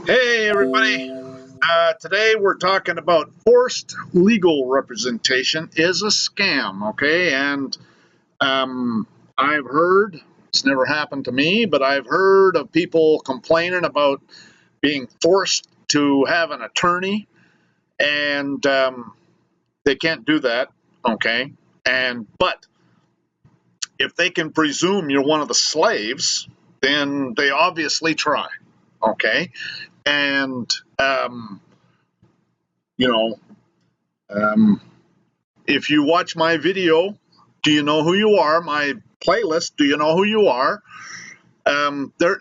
Hey everybody, today we're talking about forced legal representation is a scam, okay? And I've heard, it's never happened to me, but I've heard of people complaining about being forced to have an attorney, and they can't do that, okay? But if they can presume you're one of the slaves, then they obviously try, okay? And if you watch my video, do you know who you are? My playlist, do you know who you are?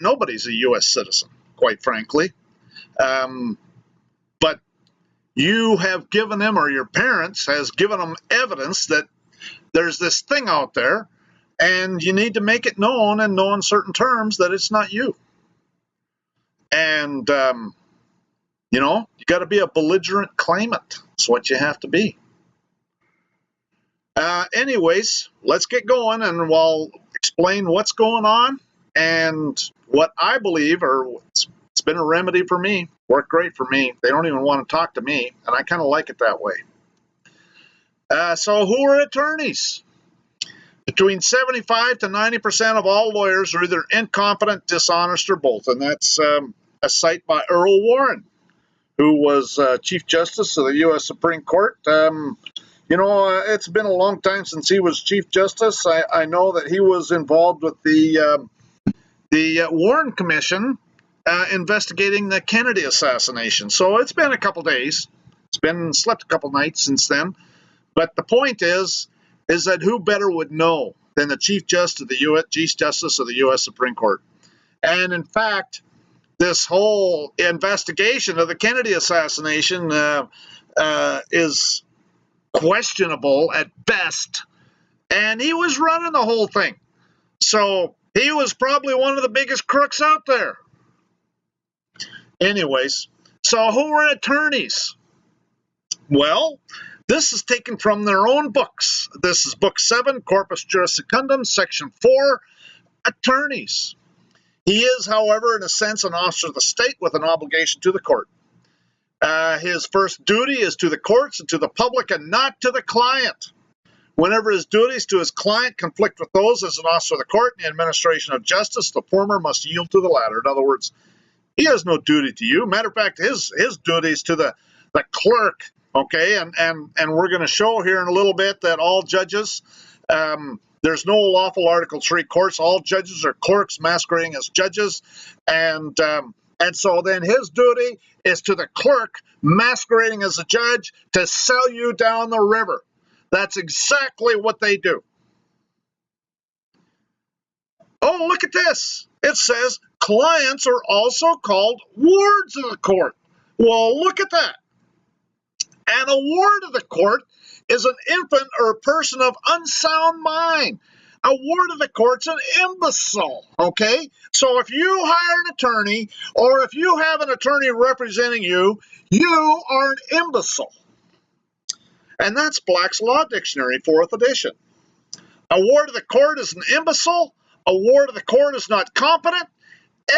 Nobody's a U.S. citizen, quite frankly. But you have given them, or your parents has given them evidence that there's this thing out there, and you need to make it known in no uncertain terms that it's not you. And, you got to be a belligerent claimant. That's what you have to be. Anyways, let's get going, and we'll explain what's going on and what I believe, or it's been a remedy for me, worked great for me. They don't even want to talk to me, and I kind of like it that way. So who are attorneys? Between 75 to 90% of all lawyers are either incompetent, dishonest, or both, and that's a cite by Earl Warren, who was Chief Justice of the U.S. Supreme Court. It's been a long time since he was Chief Justice. I know that he was involved with the Warren Commission investigating the Kennedy assassination. So it's been a couple days. Slept a couple nights since then. But the point is that who better would know than the Chief Justice of the U.S. Supreme Court? And in fact, this whole investigation of the Kennedy assassination is questionable at best, and he was running the whole thing. So he was probably one of the biggest crooks out there. Anyways, so who are attorneys? Well, this is taken from their own books. This is Book 7, Corpus Juris Secundum, Section 4, Attorneys. He is, however, in a sense, an officer of the state with an obligation to the court. His first duty is to the courts and to the public, and not to the client. Whenever his duties to his client conflict with those as an officer of the court in the administration of justice, the former must yield to the latter. In other words, he has no duty to you. Matter of fact, his duties to the clerk. Okay, and we're going to show here in a little bit that all judges, there's no lawful Article 3 courts. All judges are clerks masquerading as judges, and so then his duty is to the clerk masquerading as a judge to sell you down the river. That's exactly what they do. Oh, look at this. It says clients are also called wards of the court. Well, look at that. And a ward of the court is an infant or a person of unsound mind. A ward of the court's an imbecile, okay? So if you hire an attorney, or if you have an attorney representing you, you are an imbecile. And that's Black's Law Dictionary, 4th edition. A ward of the court is an imbecile. A ward of the court is not competent.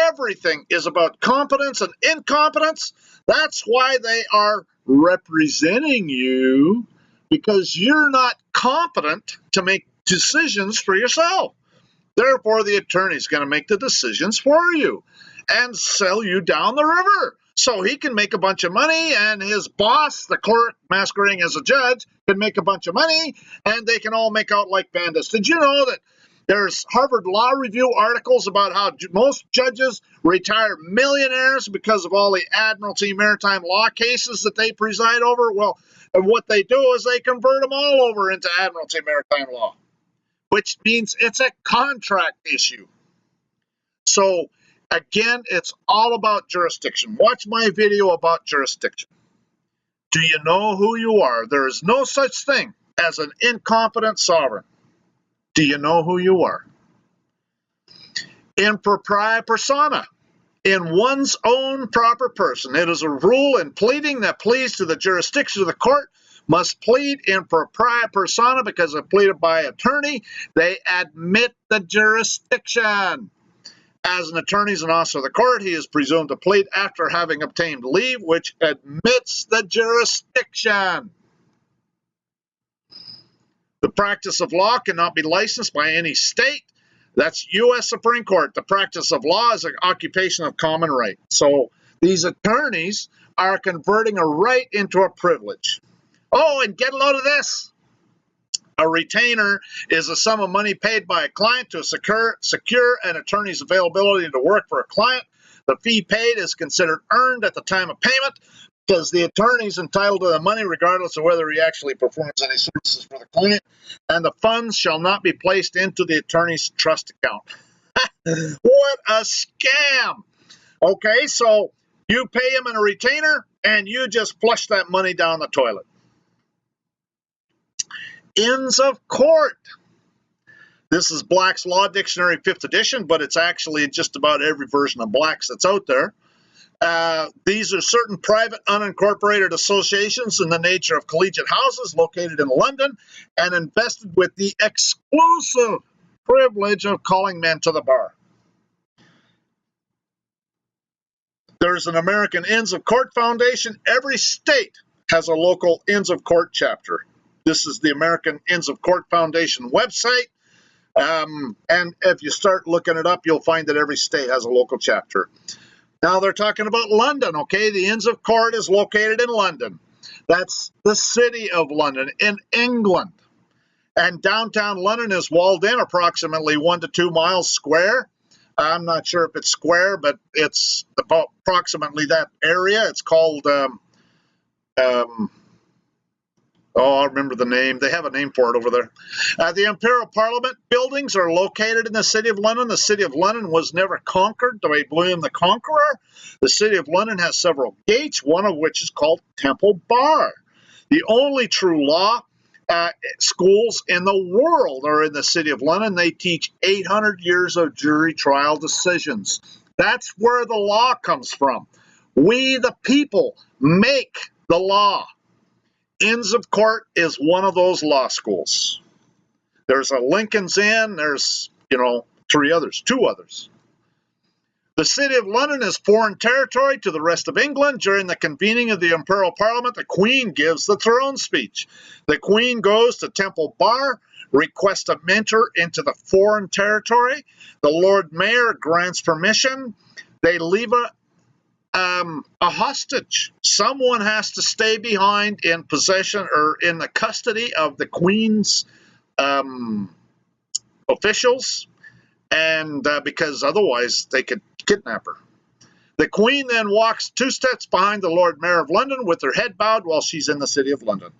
Everything is about competence and incompetence. That's why they are representing you, because you're not competent to make decisions for yourself. Therefore, the attorney's going to make the decisions for you and sell you down the river so he can make a bunch of money, and his boss, the clerk masquerading as a judge, can make a bunch of money, and they can all make out like bandits. Did you know that there's Harvard Law Review articles about how most judges retire millionaires because of all the Admiralty maritime law cases that they preside over? Well, and what they do is they convert them all over into Admiralty maritime law, which means it's a contract issue. So, again, it's all about jurisdiction. Watch my video about jurisdiction. Do you know who you are? There is no such thing as an incompetent sovereign. Do you know who you are? In propria persona, in one's own proper person, it is a rule in pleading that pleas to the jurisdiction of the court must plead in propria persona, because if pleaded by attorney, they admit the jurisdiction. As an attorney and officer of the court, he is presumed to plead after having obtained leave, which admits the jurisdiction. The practice of law cannot be licensed by any state. That's U.S. Supreme Court. The practice of law is an occupation of common right. So these attorneys are converting a right into a privilege. Oh, and get a load of this. A retainer is a sum of money paid by a client to secure an attorney's availability to work for a client. The fee paid is considered earned at the time of payment because the attorney is entitled to the money regardless of whether he actually performs any services for the client, and the funds shall not be placed into the attorney's trust account. What a scam! Okay, so you pay him in a retainer and you just flush that money down the toilet. Inns of court. This is Black's Law Dictionary 5th edition, but it's actually just about every version of Black's that's out there. These are certain private unincorporated associations in the nature of collegiate houses located in London and invested with the exclusive privilege of calling men to the bar. There's an American Inns of Court Foundation. Every state has a local Inns of Court chapter. This is the American Inns of Court Foundation website. And if you start looking it up, you'll find that every state has a local chapter. Now they're talking about London, okay? The Inns of Court is located in London. That's the city of London in England. And downtown London is walled in approximately 1 to 2 miles square. I'm not sure if it's square, but it's about approximately that area. It's called... I remember the name. They have a name for it over there. The Imperial Parliament buildings are located in the City of London. The City of London was never conquered by William the Conqueror. The City of London has several gates, one of which is called Temple Bar. The only true law schools in the world are in the City of London. They teach 800 years of jury trial decisions. That's where the law comes from. We, the people, make the law. Inns of Court is one of those law schools. There's a Lincoln's Inn, there's, 2 others. The City of London is foreign territory to the rest of England. During the convening of the Imperial Parliament, the Queen gives the throne speech. The Queen goes to Temple Bar, requests a mentor into the foreign territory. The Lord Mayor grants permission. They leave a hostage. Someone has to stay behind in possession or in the custody of the Queen's officials, and because otherwise they could kidnap her. The Queen then walks 2 steps behind the Lord Mayor of London with her head bowed while she's in the City of London.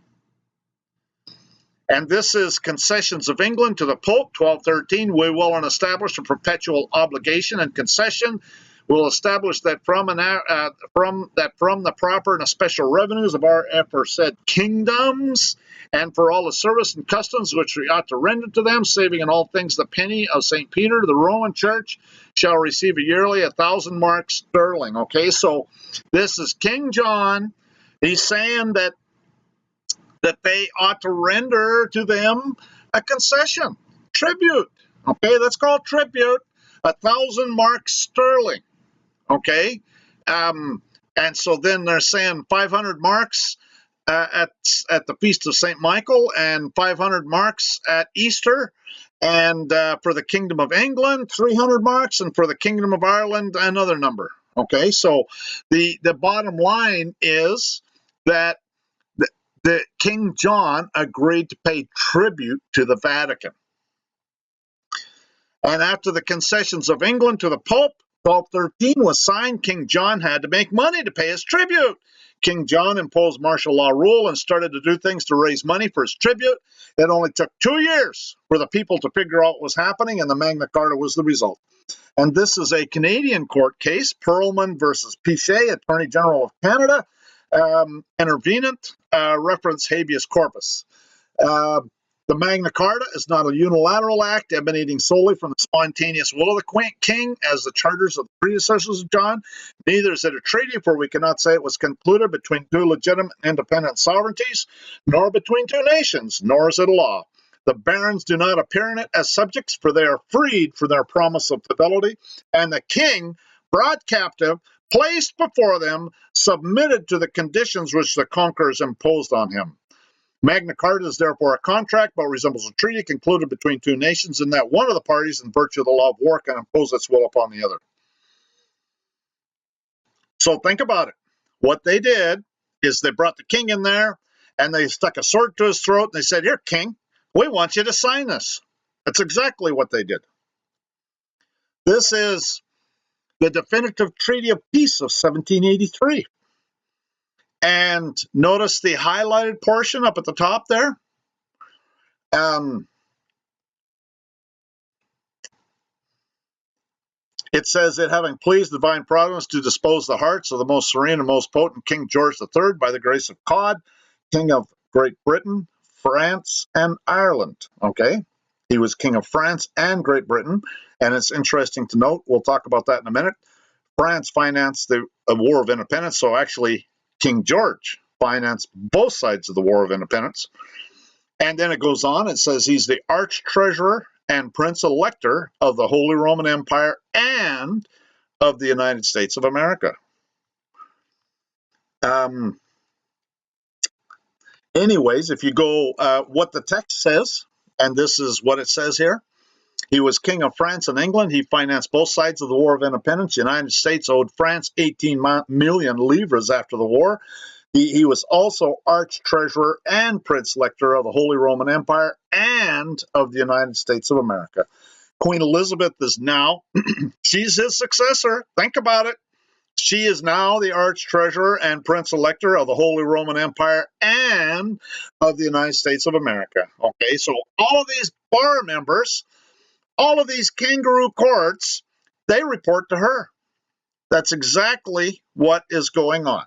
And this is Concessions of England to the Pope, 1213. We will establish a perpetual obligation and concession. Will establish that from the proper and special revenues of our aforesaid kingdoms, and for all the service and customs which we ought to render to them, saving in all things the penny of St. Peter, the Roman Church shall receive yearly 1,000 marks sterling. Okay, so this is King John. He's saying that they ought to render to them a concession, tribute. Okay, that's called tribute, 1,000 marks sterling. Okay, and so then they're saying 500 marks at the Feast of St. Michael and 500 marks at Easter, and for the Kingdom of England, 300 marks, and for the Kingdom of Ireland, another number. Okay, so the bottom line is that the King John agreed to pay tribute to the Vatican. And after the concessions of England to the Pope, 1213 was signed, King John had to make money to pay his tribute. King John imposed martial law rule and started to do things to raise money for his tribute. It only took 2 years for the people to figure out what was happening, and the Magna Carta was the result. And this is a Canadian court case, Perlman versus Pichet, Attorney General of Canada, intervenant, reference habeas corpus. The Magna Carta is not a unilateral act emanating solely from the spontaneous will of the king as the charters of the predecessors of John. Neither is it a treaty, for we cannot say it was concluded between 2 legitimate and independent sovereignties, nor between 2 nations, nor is it a law. The barons do not appear in it as subjects, for they are freed from their promise of fidelity, and the king, brought captive, placed before them, submitted to the conditions which the conquerors imposed on him. Magna Carta is therefore a contract, but resembles a treaty concluded between two nations in that one of the parties, in virtue of the law of war, can impose its will upon the other. So think about it. What they did is they brought the king in there, and they stuck a sword to his throat, and they said, "Here, king, we want you to sign this." That's exactly what they did. This is the definitive Treaty of Peace of 1783. And notice the highlighted portion up at the top there. It says that having pleased divine providence to dispose the hearts of the most serene and most potent King George III, by the grace of God, King of Great Britain, France, and Ireland. Okay, he was King of France and Great Britain, and it's interesting to note, we'll talk about that in a minute, France financed the War of Independence, so actually King George financed both sides of the War of Independence. And then it goes on, it says he's the arch-treasurer and prince-elector of the Holy Roman Empire and of the United States of America. Anyways, if you go what the text says, and this is what it says here, he was King of France and England. He financed both sides of the War of Independence. The United States owed France 18 million livres after the war. He was also arch-treasurer and prince-elector of the Holy Roman Empire and of the United States of America. Queen Elizabeth is now, she's his successor. Think about it. She is now the arch-treasurer and prince-elector of the Holy Roman Empire and of the United States of America. Okay, so all of these bar members, all of these kangaroo courts, they report to her. That's exactly what is going on.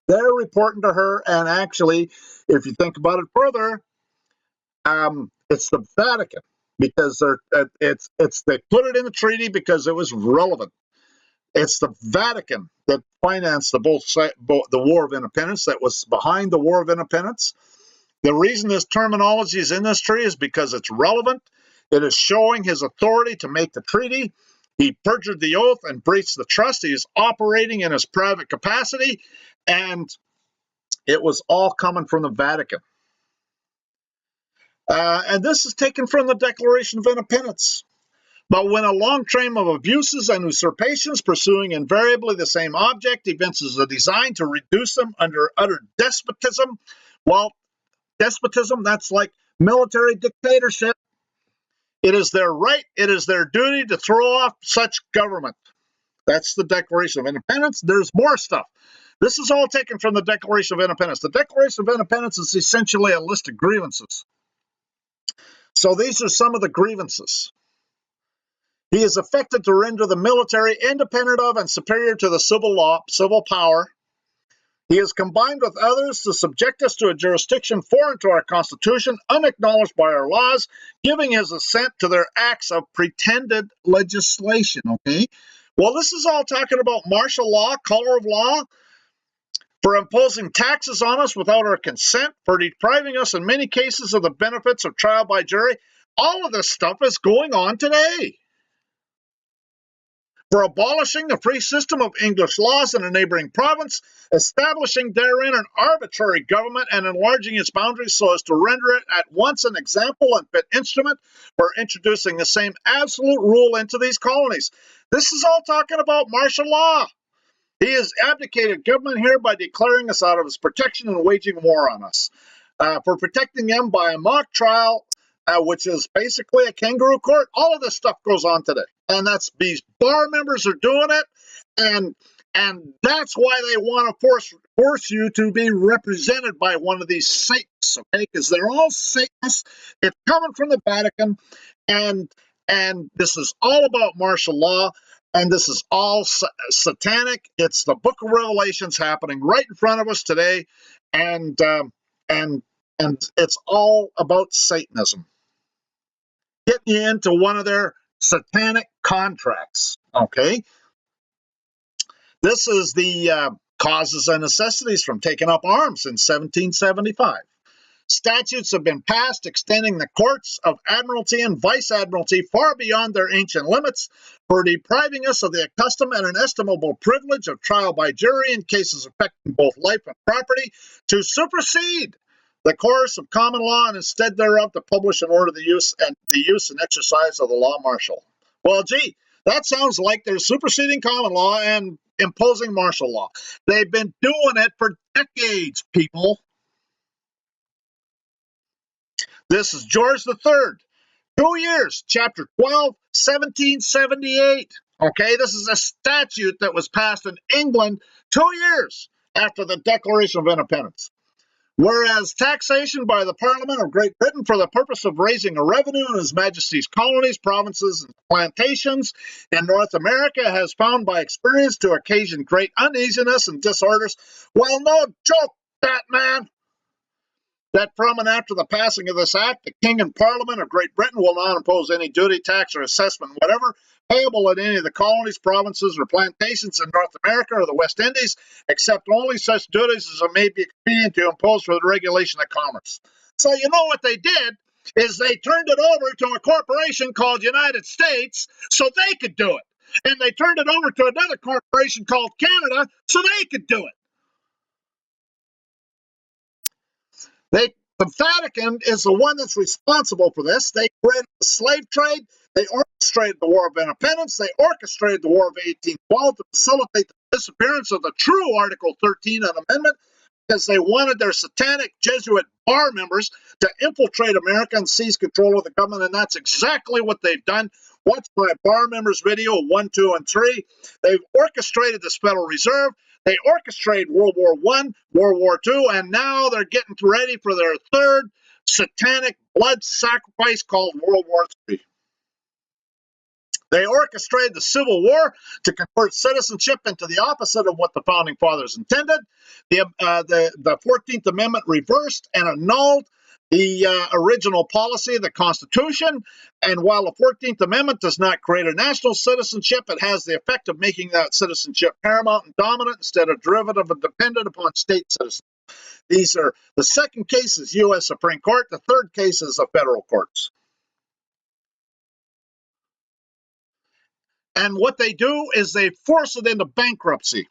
They're reporting to her, and actually, if you think about it further, it's the Vatican, because they put it in the treaty because it was relevant. It's the Vatican that financed the War of Independence, that was behind the War of Independence. The reason this terminology is in this treaty is because it's relevant. It is showing his authority to make the treaty. He perjured the oath and breached the trust. He is operating in his private capacity, and it was all coming from the Vatican. And this is taken from the Declaration of Independence. But when a long train of abuses and usurpations pursuing invariably the same object evinces a design to reduce them under utter despotism, well, despotism, that's like military dictatorship. It is their right, it is their duty to throw off such government. That's the Declaration of Independence. There's more stuff. This is all taken from the Declaration of Independence. The Declaration of Independence is essentially a list of grievances. So these are some of the grievances. He is affected to render the military independent of and superior to the civil law, civil power. He is combined with others to subject us to a jurisdiction foreign to our Constitution, unacknowledged by our laws, giving his assent to their acts of pretended legislation. Okay? Well, this is all talking about martial law, color of law, for imposing taxes on us without our consent, for depriving us in many cases of the benefits of trial by jury. All of this stuff is going on today. For abolishing the free system of English laws in a neighboring province, establishing therein an arbitrary government and enlarging its boundaries so as to render it at once an example and fit instrument for introducing the same absolute rule into these colonies. This is all talking about martial law. He has abdicated government here by declaring us out of his protection and waging war on us. For protecting them by a mock trial, which is basically a kangaroo court. All of this stuff goes on today. And that's, these bar members are doing it, and that's why they want to force you to be represented by one of these Satanists, okay? Because they're all Satanists. It's coming from the Vatican, and this is all about martial law, and this is all satanic. It's the Book of Revelations happening right in front of us today, and it's all about Satanism. Getting you into one of their satanic contracts, okay? This is the causes and necessities from taking up arms in 1775. Statutes have been passed extending the courts of admiralty and vice admiralty far beyond their ancient limits for depriving us of the accustomed and inestimable privilege of trial by jury in cases affecting both life and property, to supersede the course of common law and instead thereof to publish and order the use and exercise of the law martial. Well, gee, that sounds like they're superseding common law and imposing martial law. They've been doing it for decades, people. This is George III. 2 years, chapter 12, 1778. Okay, this is a statute that was passed in England 2 years after the Declaration of Independence. Whereas taxation by the Parliament of Great Britain for the purpose of raising a revenue in His Majesty's colonies, provinces, and plantations in North America has found by experience to occasion great uneasiness and disorders. Well, no joke, Batman, that from and after the passing of this act, the King and Parliament of Great Britain will not impose any duty, tax, or assessment, whatever, payable in any of the colonies, provinces, or plantations in North America or the West Indies, except only such duties as it may be expedient to impose for the regulation of commerce. So you know what they did is they turned it over to a corporation called United States so they could do it. And they turned it over to another corporation called Canada so they could do it. The Vatican is the one that's responsible for this. They created the slave trade. They orchestrated the War of Independence. They orchestrated the War of 1812 to facilitate the disappearance of the true Article 13 of the Amendment because they wanted their satanic Jesuit bar members to infiltrate America and seize control of the government, and that's exactly what they've done. Watch my bar members video 1, 2, and 3. They've orchestrated this Federal Reserve. They orchestrated World War I, World War II, and now they're getting ready for their third satanic blood sacrifice called World War III. They orchestrated the Civil War to convert citizenship into the opposite of what the Founding Fathers intended. The 14th Amendment reversed and annulled the original policy of the Constitution, and while the 14th Amendment does not create a national citizenship, it has the effect of making that citizenship paramount and dominant instead of derivative and dependent upon state citizens. These are the second case is U.S. Supreme Court, the third case is the federal courts. And what they do is they force it into bankruptcy.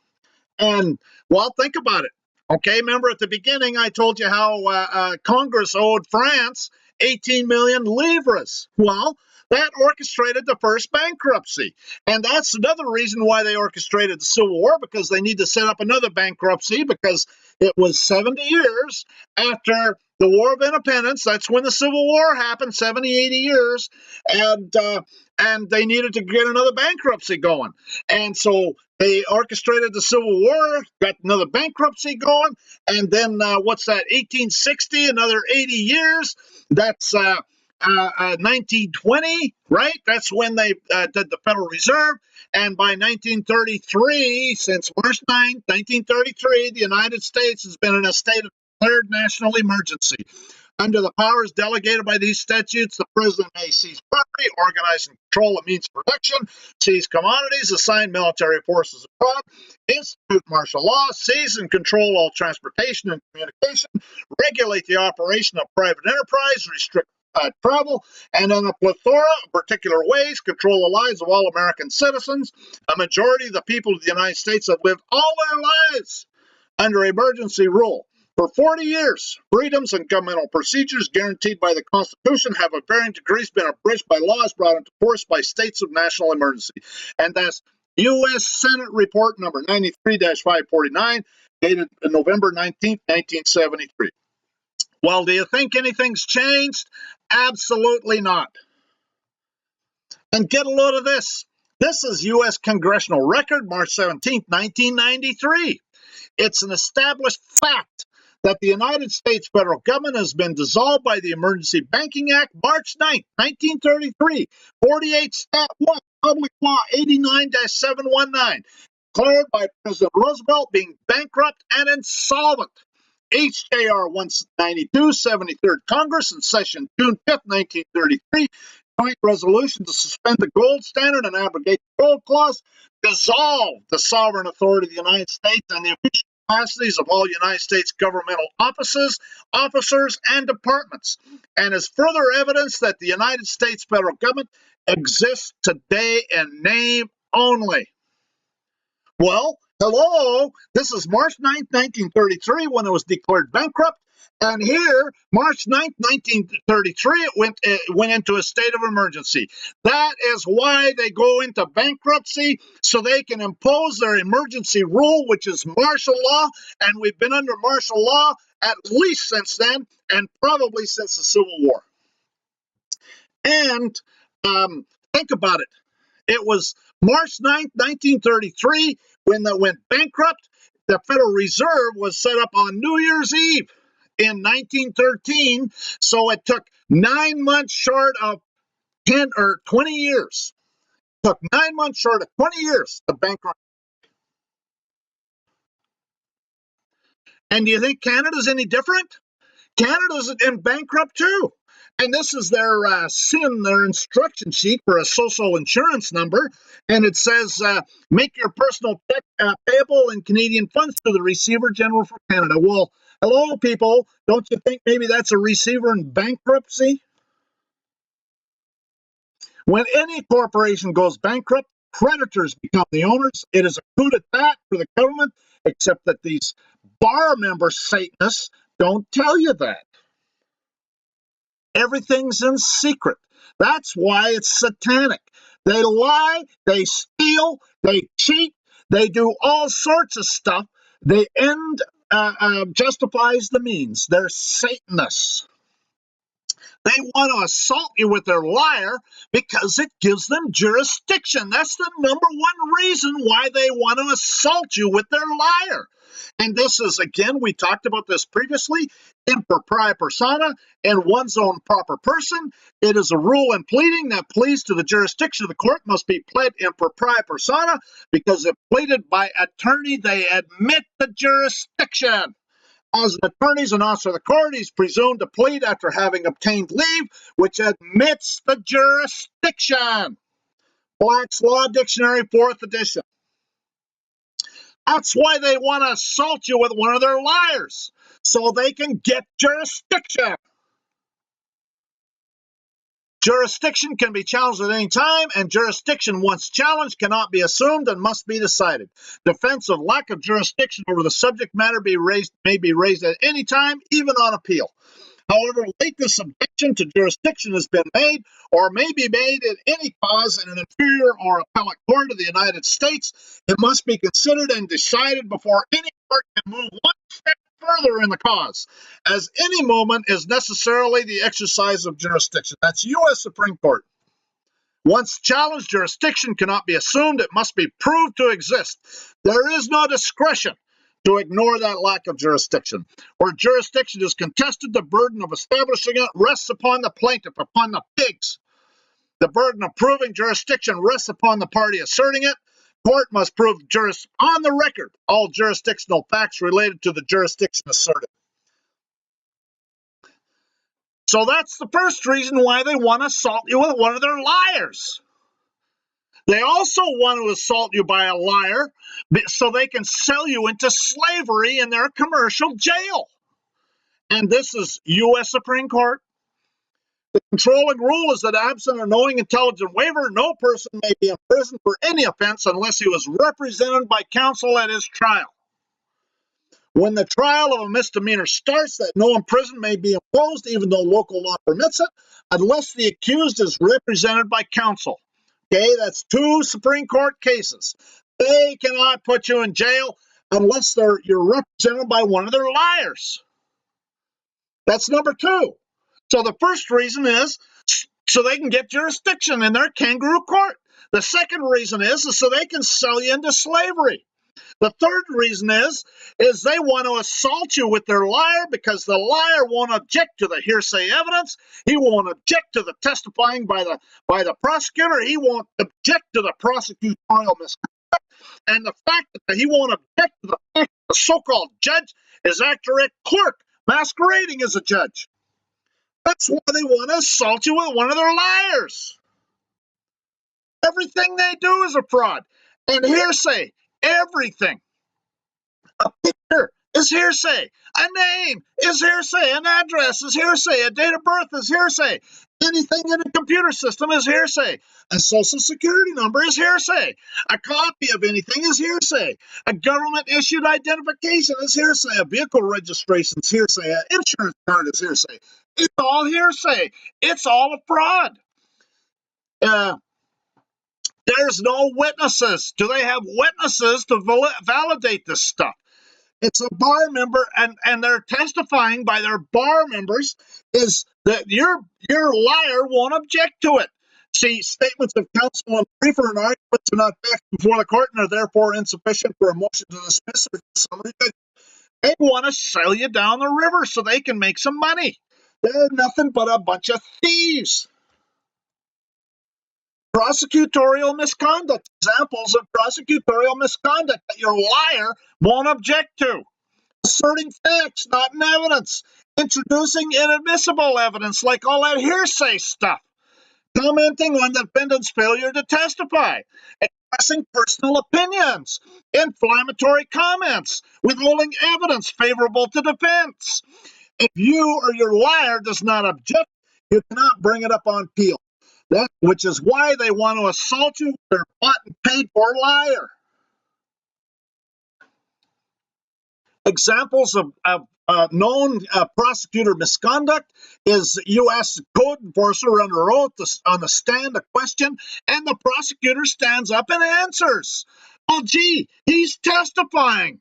And, well, think about it. Okay, remember at the beginning I told you how Congress owed France 18 million livres. Well, that orchestrated the first bankruptcy. And that's another reason why they orchestrated the Civil War, because they need to set up another bankruptcy because it was 70 years after the War of Independence. That's when the Civil War happened, 70, 80 years. And they needed to get another bankruptcy going. And so they orchestrated the Civil War, got another bankruptcy going, and then what's that, 1860, another 80 years. That's 1920, right? That's when they did the Federal Reserve. And by 1933, since March 9, 1933, the United States has been in a state of declared national emergency. Under the powers delegated by these statutes, the president may seize property, organize and control the means of production, seize commodities, assign military forces abroad, institute martial law, seize and control all transportation and communication, regulate the operation of private enterprise, restrict travel, and in a plethora of particular ways, control the lives of all American citizens. A majority of the people of the United States have lived all their lives under emergency rule. For 40 years, freedoms and governmental procedures guaranteed by the Constitution have at varying degrees been abridged by laws brought into force by states of national emergency. And that's U.S. Senate Report number 93-549, dated November 19, 1973. Well, do you think anything's changed? Absolutely not. And get a load of this. This is U.S. Congressional Record, March 17, 1993. It's an established fact that the United States federal government has been dissolved by the Emergency Banking Act, March 9, 1933, 48 Stat 1, Public Law 89-719, declared by President Roosevelt being bankrupt and insolvent. HJR 192, 73rd Congress in session June 5, 1933, joint resolution to suspend the gold standard and abrogate the gold clause, dissolved the sovereign authority of the United States and the official capacities of all United States governmental offices, officers, and departments, and is further evidence that the United States federal government exists today in name only. Well, hello, this is March 9th, 1933, when it was declared bankrupt. And here, March 9th, 1933, it went into a state of emergency. That is why they go into bankruptcy, so they can impose their emergency rule, which is martial law. And we've been under martial law at least since then, and probably since the Civil War. And think about it. It was March 9th, 1933, when that went bankrupt. The Federal Reserve was set up on New Year's Eve in 1913, so it took 9 months short of 10 or 20 years. It took 9 months short of 20 years to bankrupt. And do you think Canada's any different? Canada's in bankrupt too. And this is their their instruction sheet for a social insurance number. And it says, make your personal check payable in Canadian funds to the Receiver General for Canada. Well, hello, people. Don't you think maybe that's a receiver in bankruptcy? When any corporation goes bankrupt, creditors become the owners. It is a coup d'etat for the government, except that these bar member Satanists don't tell you that. Everything's in secret. That's why it's satanic. They lie, they steal, they cheat, they do all sorts of stuff. The end justifies the means. They're Satanists. They want to assault you with their liar because it gives them jurisdiction. That's the number one reason why they want to assault you with their liar. And this is, again, we talked about this previously, impropriety persona, in one's own proper person. It is a rule in pleading that pleas to the jurisdiction of the court must be pled impropriety persona, because if pleaded by attorney, they admit the jurisdiction. As an attorney and officer of the court, he's presumed to plead after having obtained leave, which admits the jurisdiction. Black's Law Dictionary, 4th edition. That's why they want to assault you with one of their liars, so they can get jurisdiction. Jurisdiction can be challenged at any time, and jurisdiction, once challenged, cannot be assumed and must be decided. Defense of lack of jurisdiction over the subject matter may be raised at any time, even on appeal. However, lateness objection to jurisdiction has been made or may be made in any cause in an inferior or appellate court of the United States. It must be considered and decided before any court can move one step further in the cause, as any moment is necessarily the exercise of jurisdiction. That's U.S. Supreme Court. Once challenged, jurisdiction cannot be assumed. It must be proved to exist. There is no discretion to ignore that lack of jurisdiction. Where jurisdiction is contested, the burden of establishing it rests upon the plaintiff, upon the pigs. The burden of proving jurisdiction rests upon the party asserting it. Court must prove on the record all jurisdictional facts related to the jurisdiction asserted. So that's the first reason why they want to assault you with one of their liars. They also want to assault you by a liar so they can sell you into slavery in their commercial jail. And this is U.S. Supreme Court. The controlling rule is that absent a knowing, intelligent waiver, no person may be imprisoned for any offense unless he was represented by counsel at his trial. When the trial of a misdemeanor starts, that no imprisonment may be imposed, even though local law permits it, unless the accused is represented by counsel. Okay, that's 2 Supreme Court cases. They cannot put you in jail unless you're represented by one of their liars. That's number 2. So the first reason is so they can get jurisdiction in their kangaroo court. The second reason is so they can sell you into slavery. The third reason is they want to assault you with their liar because the liar won't object to the hearsay evidence. He won't object to the testifying by the prosecutor. He won't object to the prosecutorial misconduct. And the fact that he won't object to the fact that the so-called judge is acting at clerk, masquerading as a judge. That's why they want to assault you with one of their liars. Everything they do is a fraud. And hearsay, everything. A picture is hearsay. A name is hearsay. An address is hearsay. A date of birth is hearsay. Anything in a computer system is hearsay. A social security number is hearsay. A copy of anything is hearsay. A government-issued identification is hearsay. A vehicle registration is hearsay. An insurance card is hearsay. It's all hearsay. It's all a fraud. There's no witnesses. Do they have witnesses to validate this stuff? It's a bar member, and they're testifying by their bar members is that your liar won't object to it. See, statements of counsel and briefer and arguments are not backed before the court and are therefore insufficient for a motion to dismiss or summary judgment. They want to sell you down the river so they can make some money. They're nothing but a bunch of thieves. Prosecutorial misconduct. Examples of prosecutorial misconduct that your liar won't object to. Asserting facts, not in evidence. Introducing inadmissible evidence like all that hearsay stuff. Commenting on the defendant's failure to testify. Expressing personal opinions. Inflammatory comments. Withholding evidence favorable to defense. If you or your liar does not object, you cannot bring it up on appeal. Which is why they want to assault you with their bought and paid for liar. Examples of known prosecutor misconduct is you ask the code enforcer under oath on the stand a question, and the prosecutor stands up and answers. Oh, gee, he's testifying.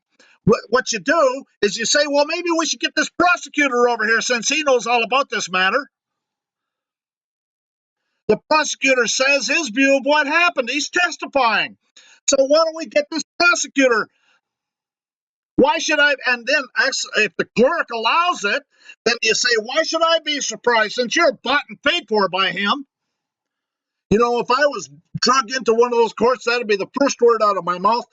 What you do is you say, well, maybe we should get this prosecutor over here since he knows all about this matter. The prosecutor says his view of what happened. He's testifying. So why don't we get this prosecutor? Why should I? And then if the clerk allows it, then you say, why should I be surprised since you're bought and paid for by him? You know, if I was drug into one of those courts, that'd be the first word out of my mouth.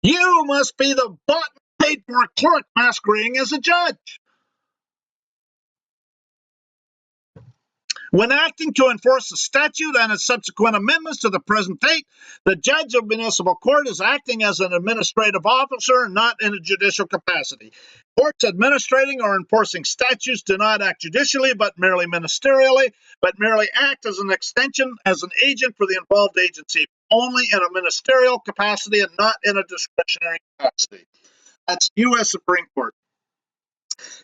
You must be the bought and paid for clerk masquerading as a judge. When acting to enforce the statute and its subsequent amendments to the present date, the judge of municipal court is acting as an administrative officer, not in a judicial capacity. Courts administrating or enforcing statutes do not act judicially, but merely ministerially, but merely act as an extension, as an agent for the involved agency, only in a ministerial capacity and not in a discretionary capacity. That's U.S. Supreme Court.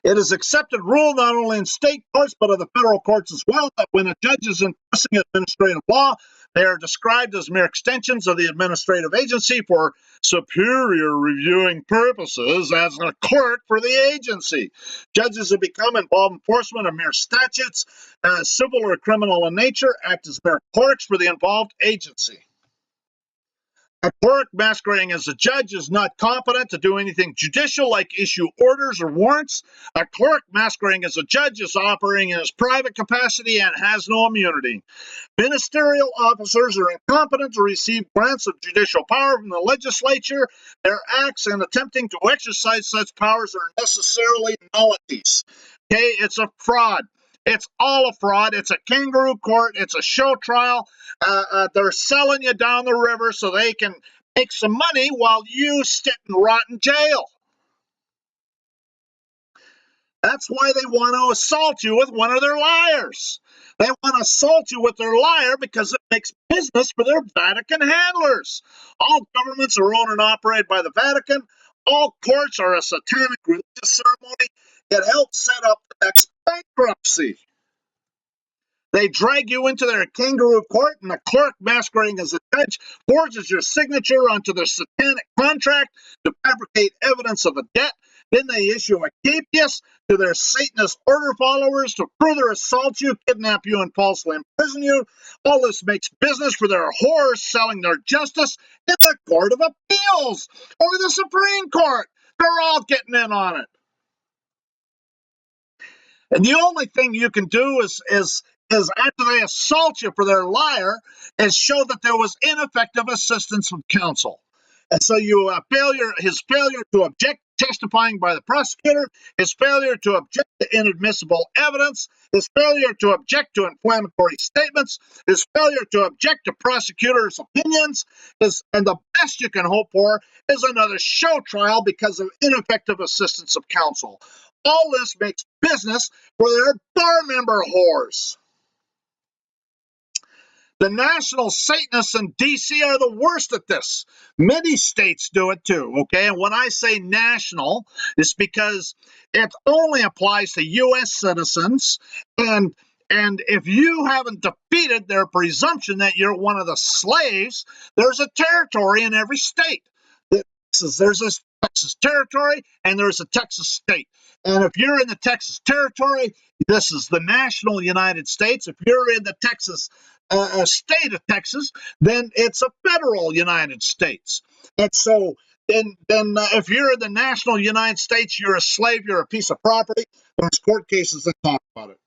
It is accepted rule not only in state courts but of the federal courts as well that when a judge is enforcing administrative law, they are described as mere extensions of the administrative agency for superior reviewing purposes as a clerk for the agency. Judges who become involved in enforcement of mere statutes, civil or criminal in nature, act as mere clerks for the involved agency. A clerk masquerading as a judge is not competent to do anything judicial like issue orders or warrants. A clerk masquerading as a judge is operating in his private capacity and has no immunity. Ministerial officers are incompetent to receive grants of judicial power from the legislature. Their acts in attempting to exercise such powers are necessarily nullities. Okay, it's a fraud. It's all a fraud. It's a kangaroo court. It's a show trial. They're selling you down the river so they can make some money while you sit and rot in jail. That's why they want to assault you with one of their liars. They want to assault you with their liar because it makes business for their Vatican handlers. All governments are owned and operated by the Vatican. All courts are a satanic religious ceremony. It helps set up the next bankruptcy. They drag you into their kangaroo court, and the clerk masquerading as a judge forges your signature onto their satanic contract to fabricate evidence of a debt. Then they issue a capias to their Satanist order followers to further assault you, kidnap you, and falsely imprison you. All this makes business for their whores selling their justice in the Court of Appeals or the Supreme Court. They're all getting in on it. And the only thing you can do is after they assault you for their liar, is show that there was ineffective assistance from counsel. And so his failure to object testifying by the prosecutor, his failure to object to inadmissible evidence, his failure to object to inflammatory statements, his failure to object to prosecutors' opinions, and the best you can hope for is another show trial because of ineffective assistance of counsel. All this makes business for their bar member whores. The national Satanists in D.C. are the worst at this. Many states do it too, okay? And when I say national, it's because it only applies to U.S. citizens, and if you haven't defeated their presumption that you're one of the slaves, there's a territory in every state. There's a Texas territory, and there's a Texas state. And if you're in the Texas territory, this is the national United States. If you're in the Texas state of Texas, then it's a federal United States. And so then if you're in the national United States, you're a slave, you're a piece of property. There's court cases that talk about it.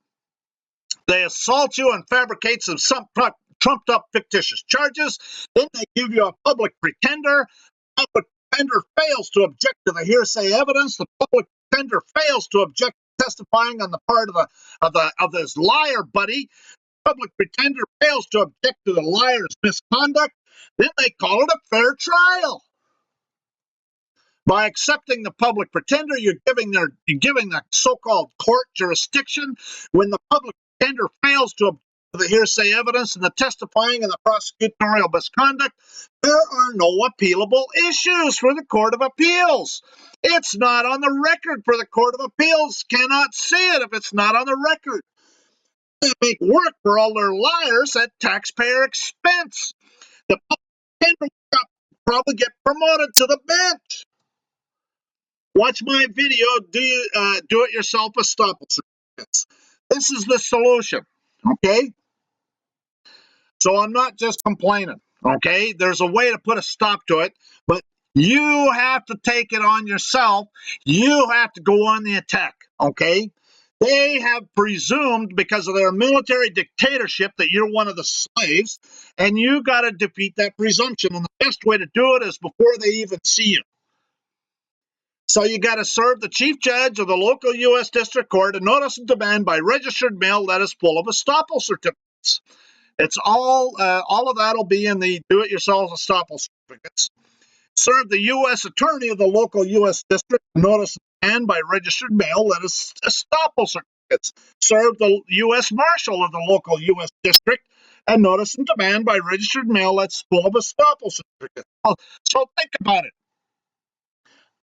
They assault you and fabricate some trumped up fictitious charges. Then they give you a public pretender. Public pretender fails to object to the hearsay evidence. The public pretender fails to object to testifying on the part of his liar buddy. Public pretender fails to object to the liar's misconduct. Then they call it a fair trial. By accepting the public pretender, you're giving the so-called court jurisdiction. When the public pretender fails to object to the hearsay evidence and the testifying and the prosecutorial misconduct, there are no appealable issues for the Court of Appeals. It's not on the record for the Court of Appeals. Cannot see it if it's not on the record. They make work for all their liars at taxpayer expense. The public pretender will probably get promoted to the bench. Watch my video, do it yourself estoppel certificates. This is the solution, okay? So I'm not just complaining, okay? There's a way to put a stop to it, but you have to take it on yourself. You have to go on the attack, okay? They have presumed because of their military dictatorship that you're one of the slaves, and you got to defeat that presumption. And the best way to do it is before they even see you. So you got to serve the chief judge of the local U.S. District Court a notice of demand by registered mail that is full of estoppel certificates. It's all of that will be in the do-it-yourself estoppel certificates. Serve the U.S. attorney of the local U.S. District a notice of demand by registered mail that is estoppel certificates. Serve the U.S. Marshal of the local U.S. District a notice of demand by registered mail that's full of estoppel certificates. So think about it.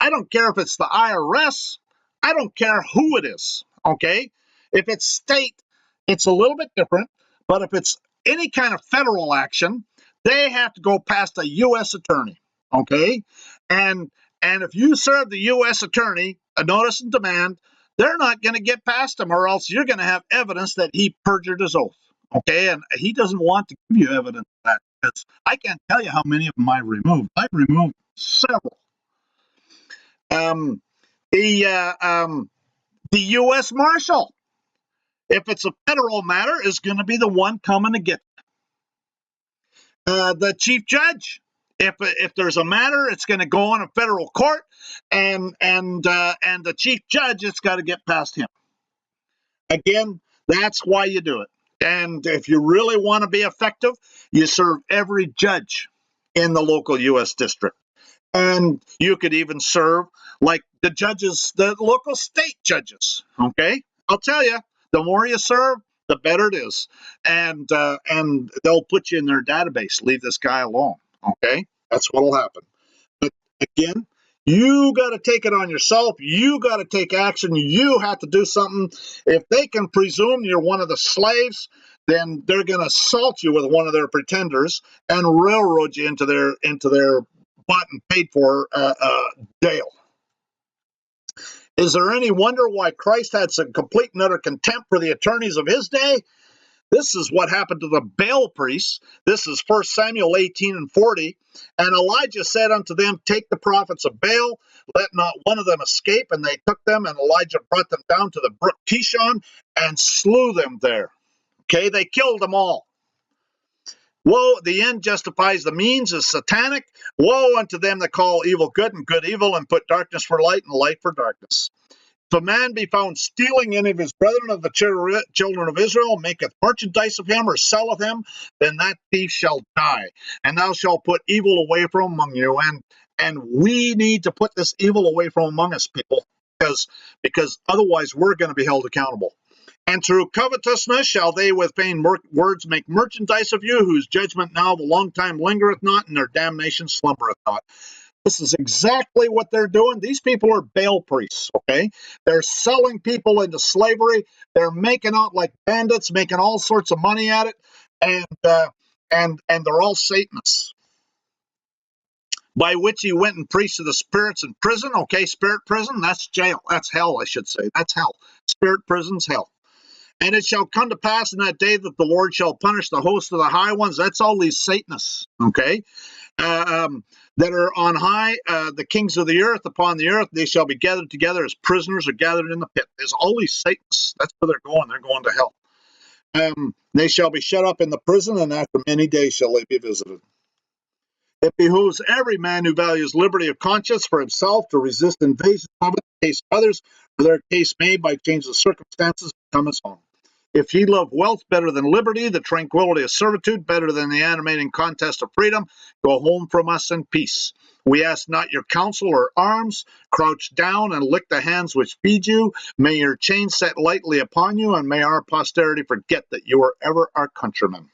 I don't care if it's the IRS. I don't care who it is, okay? If it's state, it's a little bit different. But if it's any kind of federal action, they have to go past a U.S. attorney, okay? And if you serve the U.S. attorney a notice of demand, they're not going to get past him, or else you're going to have evidence that he perjured his oath, okay? And he doesn't want to give you evidence of that, because I can't tell you how many of them I've removed. I've removed several. The U.S. Marshal, if it's a federal matter, is going to be the one coming to get the chief judge. If there's a matter, it's going to go on a federal court, and the chief judge, it's got to get past him. Again, that's why you do it. And if you really want to be effective, you serve every judge in the local U.S. district. And you could even serve like the judges, the local state judges, okay? I'll tell you, the more you serve, the better it is. And they'll put you in their database. Leave this guy alone, okay? That's what will happen. But again, you got to take it on yourself. You got to take action. You have to do something. If they can presume you're one of the slaves, then they're going to assault you with one of their pretenders and railroad you into their bought and paid for jail. Is there any wonder why Christ had some complete and utter contempt for the attorneys of his day? This is what happened to the Baal priests. This is 1 Samuel 18:40. And Elijah said unto them, take the prophets of Baal, let not one of them escape. And they took them, and Elijah brought them down to the brook Kishon and slew them there. Okay, they killed them all. Woe, the end justifies the means is satanic. Woe unto them that call evil good and good evil, and put darkness for light and light for darkness. If a man be found stealing any of his brethren of the children of Israel, maketh merchandise of him, or selleth him, then that thief shall die. And thou shalt put evil away from among you. And we need to put this evil away from among us, people, because otherwise we're going to be held accountable. And through covetousness shall they with vain words make merchandise of you, whose judgment now the long time lingereth not, and their damnation slumbereth not. This is exactly what they're doing. These people are Baal priests, okay? They're selling people into slavery. They're making out like bandits, making all sorts of money at it, and they're all Satanists. By which he went and preached to the spirits in prison, okay? Spirit prison, that's jail. That's hell, I should say. That's hell. Spirit prison's hell. And it shall come to pass in that day that the Lord shall punish the host of the high ones. That's all these Satanists, okay? That are on high, the kings of the earth upon the earth, they shall be gathered together as prisoners are gathered in the pit. There's all these Satanists. That's where they're going. They're going to hell. They shall be shut up in the prison, and after many days shall they be visited. It behooves every man who values liberty of conscience for himself to resist invasion of it, in case others, for their case may, by change of circumstances, become his own. If ye love wealth better than liberty, the tranquility of servitude better than the animating contest of freedom, go home from us in peace. We ask not your counsel or arms. Crouch down and lick the hands which feed you. May your chains set lightly upon you, and may our posterity forget that you were ever our countrymen.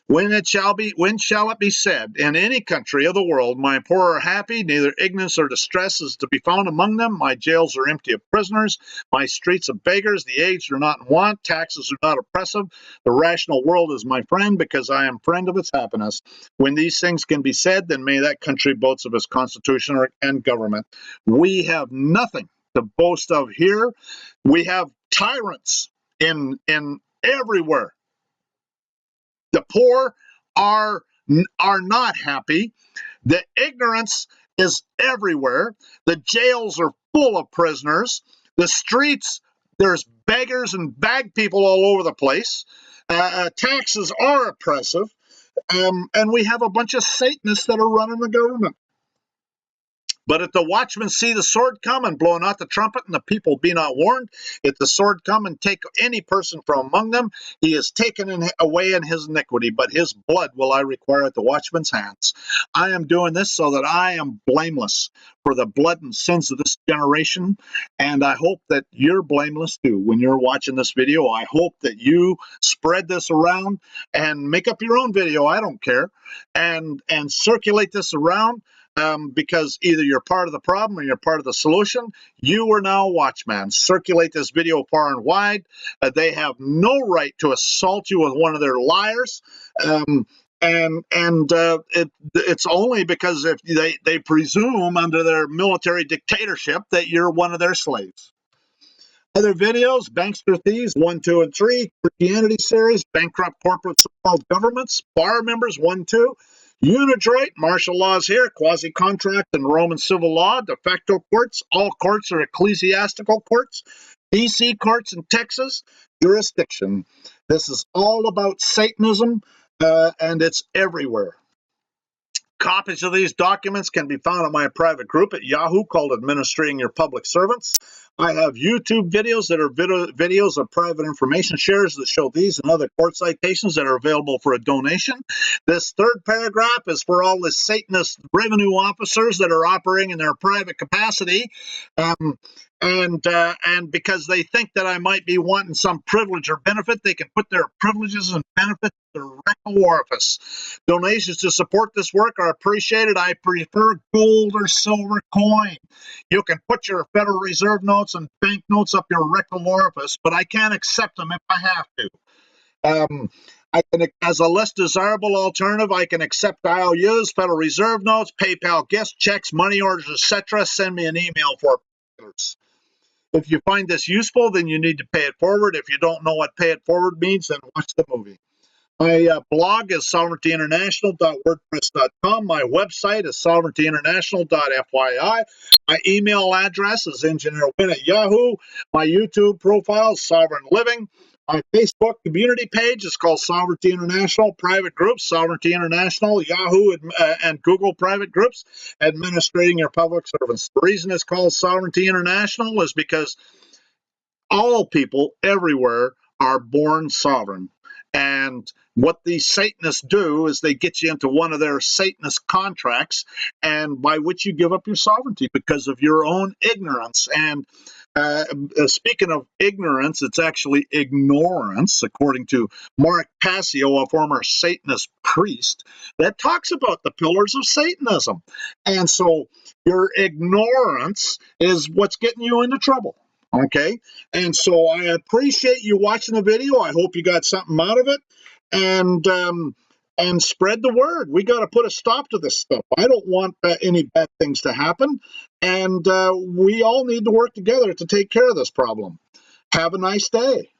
When shall it be said in any country of the world, my poor are happy, neither ignorance or distress is to be found among them, my jails are empty of prisoners, my streets of beggars, the aged are not in want, taxes are not oppressive, the rational world is my friend, because I am friend of its happiness. When these things can be said, then may that country boast of its constitution and government. We have nothing to boast of here. We have tyrants in everywhere. The poor are not happy. The ignorance is everywhere. The jails are full of prisoners. The streets, there's beggars and bag people all over the place. Taxes are oppressive. And we have a bunch of Satanists that are running the government. But if the watchmen see the sword come and blow not the trumpet, and the people be not warned, if the sword come and take any person from among them, he is taken away in his iniquity, but his blood will I require at the watchman's hands. I am doing this so that I am blameless for the blood and sins of this generation, and I hope that you're blameless too when you're watching this video. I hope that you spread this around and make up your own video, I don't care, and circulate this around. Because either you're part of the problem or you're part of the solution. You are now a watchman. Circulate this video far and wide. They have no right to assault you with one of their liars. It's only because if they presume under their military dictatorship that you're one of their slaves. Other videos, Bankster Thieves 1, 2, and 3, Christianity series, Bankrupt Corporate So-Called Governments, Bar Members 1, 2, Unidroit, martial laws here, quasi-contract and Roman civil law, de facto courts, all courts are ecclesiastical courts, DC courts in Texas, jurisdiction. This is all about Satanism, and it's everywhere. Copies of these documents can be found in my private group at Yahoo called Administrating-Your-Public-Servants. I have YouTube videos that are videos of private information shares that show these and other court citations that are available for a donation. This third paragraph is for all the Satanist revenue officers that are operating in their private capacity. And because they think that I might be wanting some privilege or benefit, they can put their privileges and benefits in the rectal orifice. Donations to support this work are appreciated. I prefer gold or silver coin. You can put your Federal Reserve notes and bank notes up your rectal orifice, but I can't accept them if I have to. I can, as a less desirable alternative, I can accept IOUs, Federal Reserve notes, PayPal gifts, checks, money orders, etc. Send me an email for particulars. If you find this useful, then you need to pay it forward. If you don't know what pay it forward means, then watch the movie. My blog is sovereigntyinternational.wordpress.com. My website is sovereigntyinternational.fyi. My email address is engineerwin@yahoo. My YouTube profile is Sovereign Living. My Facebook community page is called Sovereignty International. Private groups, Sovereignty International, Yahoo and Google private groups, Administrating-Your-Public-Servants. The reason it's called Sovereignty International is because all people everywhere are born sovereign. And what these Satanists do is they get you into one of their Satanist contracts, and by which you give up your sovereignty because of your own ignorance. And speaking of ignorance, it's actually ignorance, according to Mark Passio, a former Satanist priest, that talks about the pillars of Satanism. And so your ignorance is what's getting you into trouble. Okay, and so I appreciate you watching the video. I hope you got something out of it, and spread the word. We got to put a stop to this stuff. I don't want any bad things to happen, and we all need to work together to take care of this problem. Have a nice day.